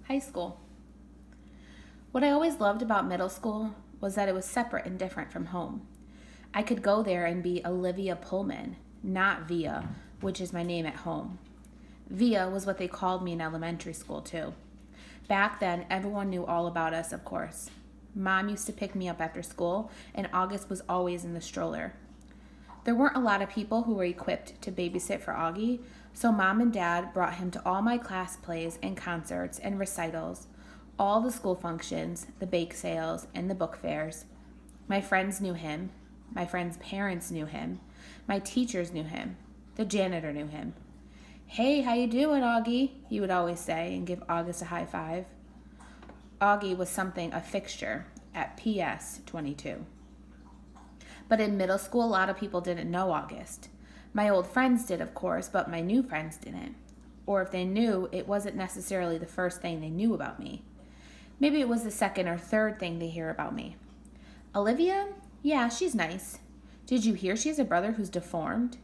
High school. What I always loved about middle school was that it was separate and different from home. I could go there and be Olivia Pullman, not Via, which is my name at home. Via was what they called me in elementary school, too. Back then, everyone knew all about us, of course. Mom used to pick me up after school, and August was always in the stroller. There weren't a lot of people who were equipped to babysit for Augie, so Mom and Dad brought him to all my class plays and concerts and recitals, all the school functions, the bake sales, and the book fairs. My friends knew him. My friends' parents knew him. My teachers knew him. The janitor knew him. "Hey, how you doing, Augie?" he would always say and give August a high five. Augie was something a fixture at PS 22. But in middle school, a lot of people didn't know August. My old friends did, of course, but my new friends didn't. Or if they knew, it wasn't necessarily the first thing they knew about me. Maybe it was the second or third thing they hear about me. "Olivia? Yeah, she's nice. Did you hear she has a brother who's deformed?"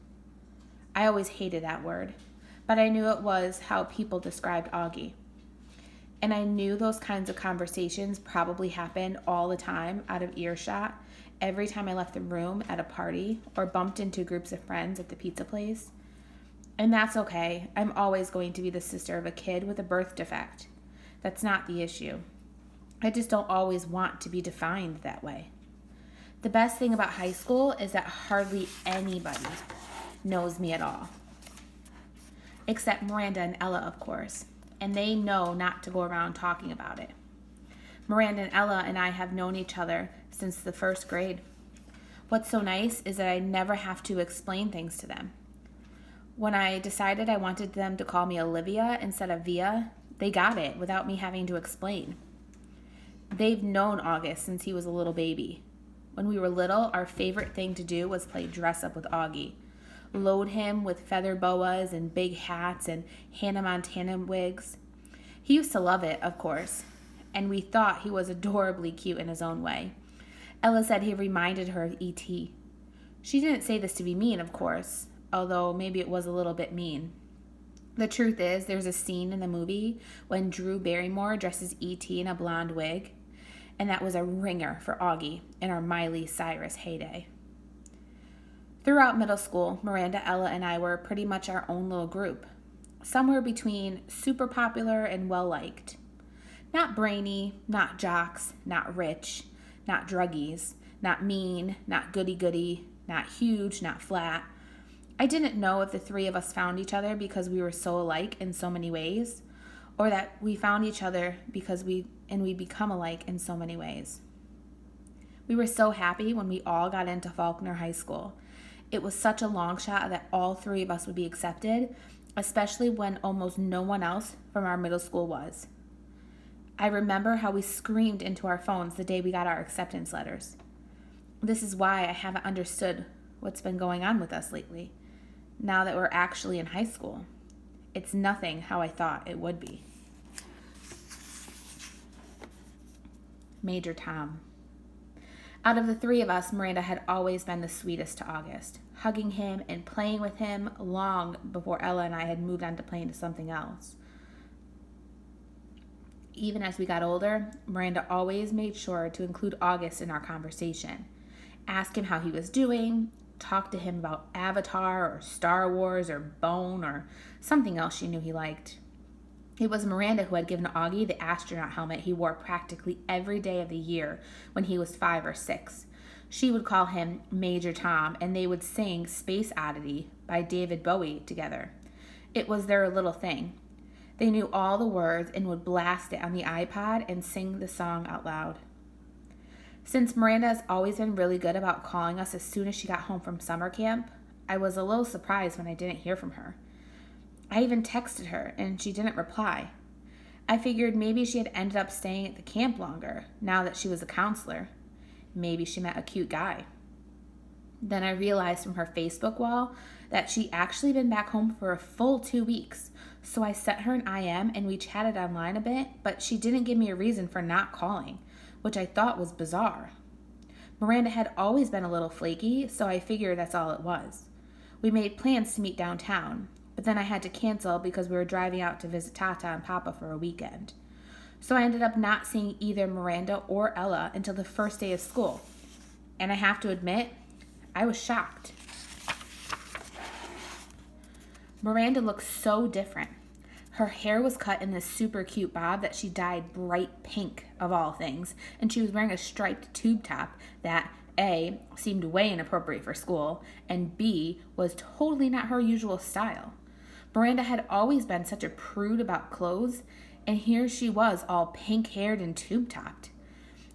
I always hated that word, but I knew it was how people described Augie. And I knew those kinds of conversations probably happened all the time out of earshot every time I left the room at a party or bumped into groups of friends at the pizza place. And that's okay. I'm always going to be the sister of a kid with a birth defect. That's not the issue. I just don't always want to be defined that way. The best thing about high school is that hardly anybody knows me at all. Except Miranda and Ella, of course. And they know not to go around talking about it. Miranda and Ella and I have known each other since the first grade. What's so nice is that I never have to explain things to them. When I decided I wanted them to call me Olivia instead of Via, they got it without me having to explain. They've known August since he was a little baby. When we were little, our favorite thing to do was play dress up with Augie. Load him with feather boas and big hats and Hannah Montana wigs. He used to love it, of course, and we thought he was adorably cute in his own way. Ella said he reminded her of E.T. She didn't say this to be mean, of course, although maybe it was a little bit mean. The truth is, there's a scene in the movie when Drew Barrymore dresses E.T. in a blonde wig, and that was a ringer for Augie in our Miley Cyrus heyday. Throughout middle school, Miranda, Ella, and I were pretty much our own little group, somewhere between super popular and well-liked. Not brainy, not jocks, not rich, not druggies, not mean, not goody-goody, not huge, not flat. I didn't know if the three of us found each other because we were so alike in so many ways, or that we found each other because we become alike in so many ways. We were so happy when we all got into Faulkner High School. It was such a long shot that all three of us would be accepted, especially when almost no one else from our middle school was. I remember how we screamed into our phones the day we got our acceptance letters. This is why I haven't understood what's been going on with us lately, now that we're actually in high school. It's nothing how I thought it would be. Major Tom. Out of the three of us, Miranda had always been the sweetest to August, hugging him and playing with him long before Ella and I had moved on to playing to something else. Even as we got older, Miranda always made sure to include August in our conversation, ask him how he was doing, talk to him about Avatar or Star Wars or Bone or something else she knew he liked. It was Miranda who had given Augie the astronaut helmet he wore practically every day of the year when he was 5 or 6. She would call him Major Tom, and they would sing Space Oddity by David Bowie together. It was their little thing. They knew all the words and would blast it on the iPod and sing the song out loud. Since Miranda has always been really good about calling us as soon as she got home from summer camp, I was a little surprised when I didn't hear from her. I even texted her, and she didn't reply. I figured maybe she had ended up staying at the camp longer, now that she was a counselor. Maybe she met a cute guy. Then I realized from her Facebook wall that she'd actually been back home for a full 2 weeks, so I sent her an IM and we chatted online a bit, but she didn't give me a reason for not calling, which I thought was bizarre. Miranda had always been a little flaky, so I figured that's all it was. We made plans to meet downtown, but then I had to cancel because we were driving out to visit Tata and Papa for a weekend. So I ended up not seeing either Miranda or Ella until the first day of school. And I have to admit, I was shocked. Miranda looked so different. Her hair was cut in this super cute bob that she dyed bright pink, of all things, and she was wearing a striped tube top that, A, seemed way inappropriate for school, and B, was totally not her usual style. Miranda had always been such a prude about clothes, and here she was all pink-haired and tube-topped.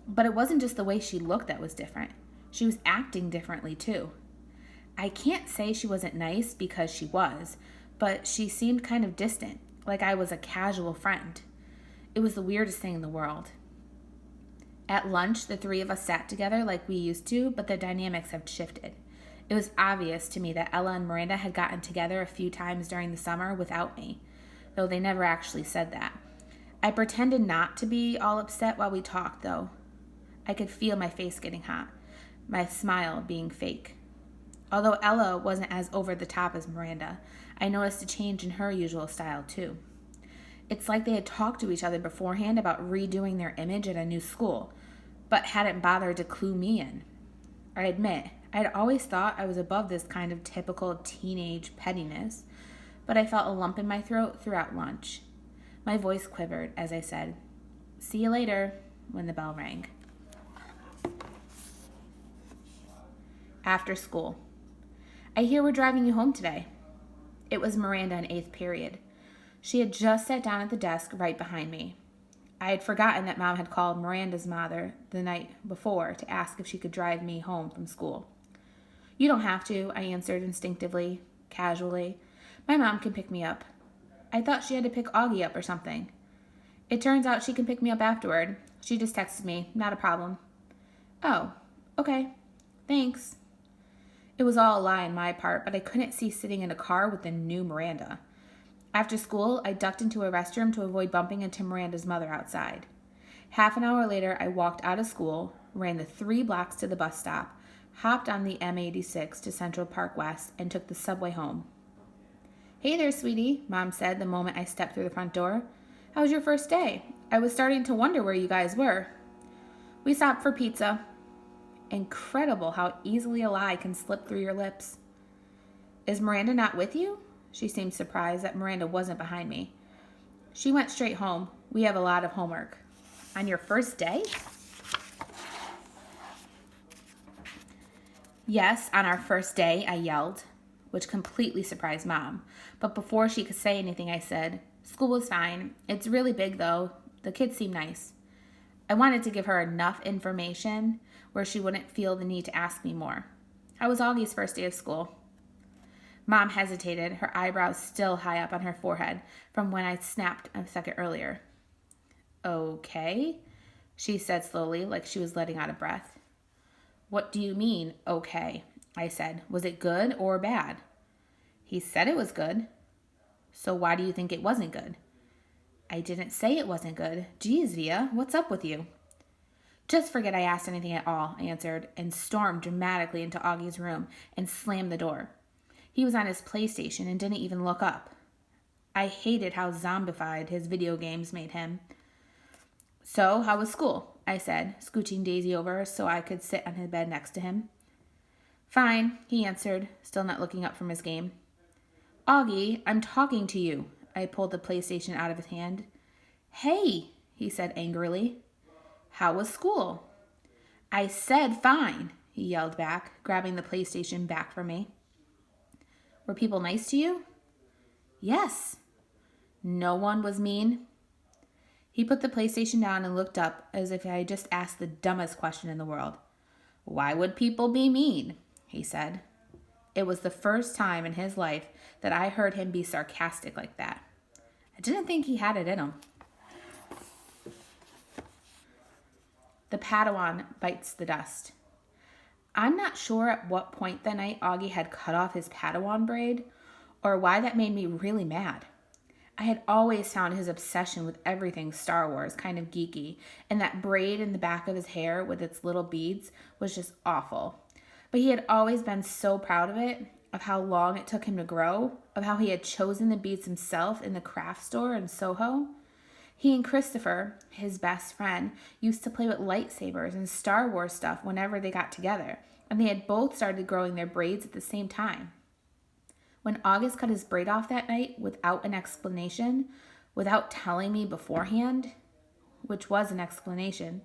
But it wasn't just the way she looked that was different. She was acting differently, too. I can't say she wasn't nice because she was, but she seemed kind of distant, like I was a casual friend. It was the weirdest thing in the world. At lunch, the three of us sat together like we used to, but the dynamics had shifted. It was obvious to me that Ella and Miranda had gotten together a few times during the summer without me, though they never actually said that. I pretended not to be all upset while we talked, though. I could feel my face getting hot, my smile being fake. Although Ella wasn't as over the top as Miranda, I noticed a change in her usual style, too. It's like they had talked to each other beforehand about redoing their image at a new school, but hadn't bothered to clue me in. I admit, I'd always thought I was above this kind of typical teenage pettiness, but I felt a lump in my throat throughout lunch. My voice quivered as I said, "See you later," when the bell rang. After school. "I hear we're driving you home today." It was Miranda in 8th period. She had just sat down at the desk right behind me. I had forgotten that Mom had called Miranda's mother the night before to ask if she could drive me home from school. "You don't have to," I answered instinctively, casually. "My mom can pick me up." I thought she had to pick Augie up or something. "It turns out she can pick me up afterward. She just texted me. Not a problem." "Oh, okay. Thanks." It was all a lie on my part, but I couldn't see sitting in a car with the new Miranda. After school, I ducked into a restroom to avoid bumping into Miranda's mother outside. Half an hour later, I walked out of school, ran the 3 blocks to the bus stop, hopped on the M86 to Central Park West, and took the subway home. "Hey there, sweetie," Mom said the moment I stepped through the front door. "How was your first day? I was starting to wonder where you guys were." "We stopped for pizza." Incredible how easily a lie can slip through your lips. "Is Miranda not with you?" She seemed surprised that Miranda wasn't behind me. "She went straight home. We have a lot of homework." "On your first day?" "Yes, on our first day," I yelled, which completely surprised Mom. But before she could say anything, I said, "School was fine. It's really big, though. The kids seem nice." I wanted to give her enough information where she wouldn't feel the need to ask me more. How was Augie's first day of school? Mom hesitated, her eyebrows still high up on her forehead from when I snapped a second earlier. "Okay," she said slowly, like she was letting out a breath. "What do you mean, okay?" I said. "Was it good or bad?" "He said it was good." "So why do you think it wasn't good?" "I didn't say it wasn't good. Geez, Via, what's up with you?" "Just forget I asked anything at all," I answered, and stormed dramatically into Augie's room and slammed the door. He was on his PlayStation and didn't even look up. I hated how zombified his video games made him. "So, how was school?" I said, scooching Daisy over so I could sit on his bed next to him. "Fine," he answered, still not looking up from his game. "Augie, I'm talking to you." I pulled the PlayStation out of his hand. "Hey," he said angrily. "How was school?" "I said fine," he yelled back, grabbing the PlayStation back from me. "Were people nice to you?" "Yes." "No one was mean?" He put the PlayStation down and looked up as if I had just asked the dumbest question in the world. "Why would people be mean?" he said. It was the first time in his life that I heard him be sarcastic like that. I didn't think he had it in him. The Padawan bites the dust. I'm not sure at what point that night Augie had cut off his Padawan braid, or why that made me really mad. I had always found his obsession with everything Star Wars kind of geeky, and that braid in the back of his hair with its little beads was just awful. But he had always been so proud of it, of how long it took him to grow, of how he had chosen the beads himself in the craft store in Soho. He and Christopher, his best friend, used to play with lightsabers and Star Wars stuff whenever they got together, and they had both started growing their braids at the same time. When August cut his braid off that night without an explanation, without telling me beforehand, which was an explanation,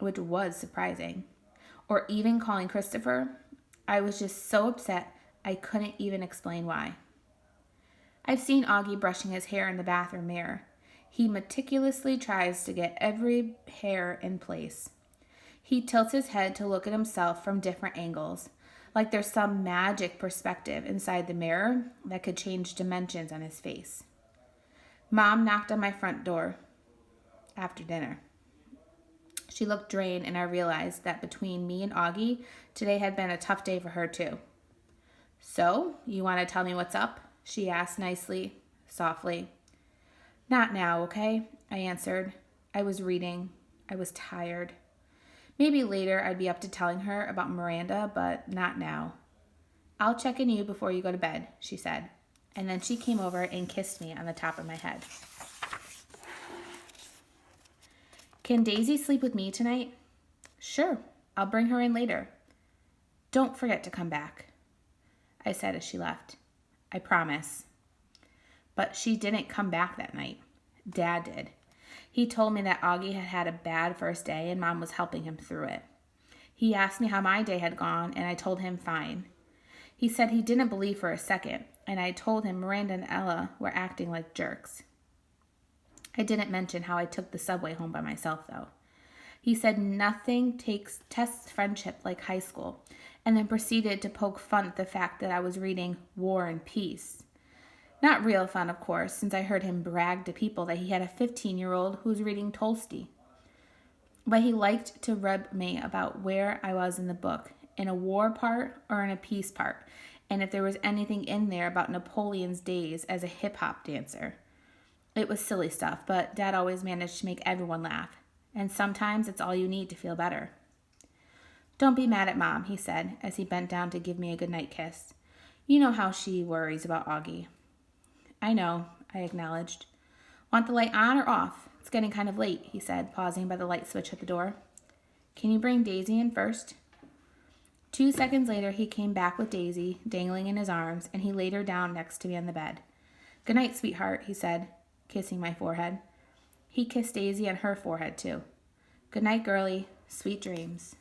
which was surprising, or even calling Christopher, I was just so upset I couldn't even explain why. I've seen Augie brushing his hair in the bathroom mirror. He meticulously tries to get every hair in place. He tilts his head to look at himself from different angles, like there's some magic perspective inside the mirror that could change dimensions on his face. Mom knocked on my front door after dinner. She looked drained, and I realized that between me and Augie, today had been a tough day for her too. "So, you want to tell me what's up?" she asked nicely, softly. "Not now, okay?" I answered. I was reading. I was tired. Maybe later I'd be up to telling her about Miranda, but not now. "I'll check in you before you go to bed," she said. And then she came over and kissed me on the top of my head. "Can Daisy sleep with me tonight?" "Sure, I'll bring her in later." "Don't forget to come back," I said as she left. "I promise." But she didn't come back that night. Dad did. He told me that Augie had had a bad first day and Mom was helping him through it. He asked me how my day had gone, and I told him fine. He said he didn't believe for a second, and I told him Miranda and Ella were acting like jerks. I didn't mention how I took the subway home by myself, though. He said nothing tests friendship like high school, and then proceeded to poke fun at the fact that I was reading War and Peace. Not real fun, of course, since I heard him brag to people that he had a 15-year-old who was reading Tolstoy. But he liked to rib me about where I was in the book, in a war part or in a peace part, and if there was anything in there about Napoleon's days as a hip-hop dancer. It was silly stuff, but Dad always managed to make everyone laugh, and sometimes it's all you need to feel better. "Don't be mad at Mom," he said, as he bent down to give me a goodnight kiss. "You know how she worries about Augie." "I know," I acknowledged. "Want the light on or off? It's getting kind of late," he said, pausing by the light switch at the door. "Can you bring Daisy in first?" 2 seconds later, he came back with Daisy dangling in his arms, and he laid her down next to me on the bed. "Good night, sweetheart," he said, kissing my forehead. He kissed Daisy on her forehead, too. "Good night, girlie. Sweet dreams."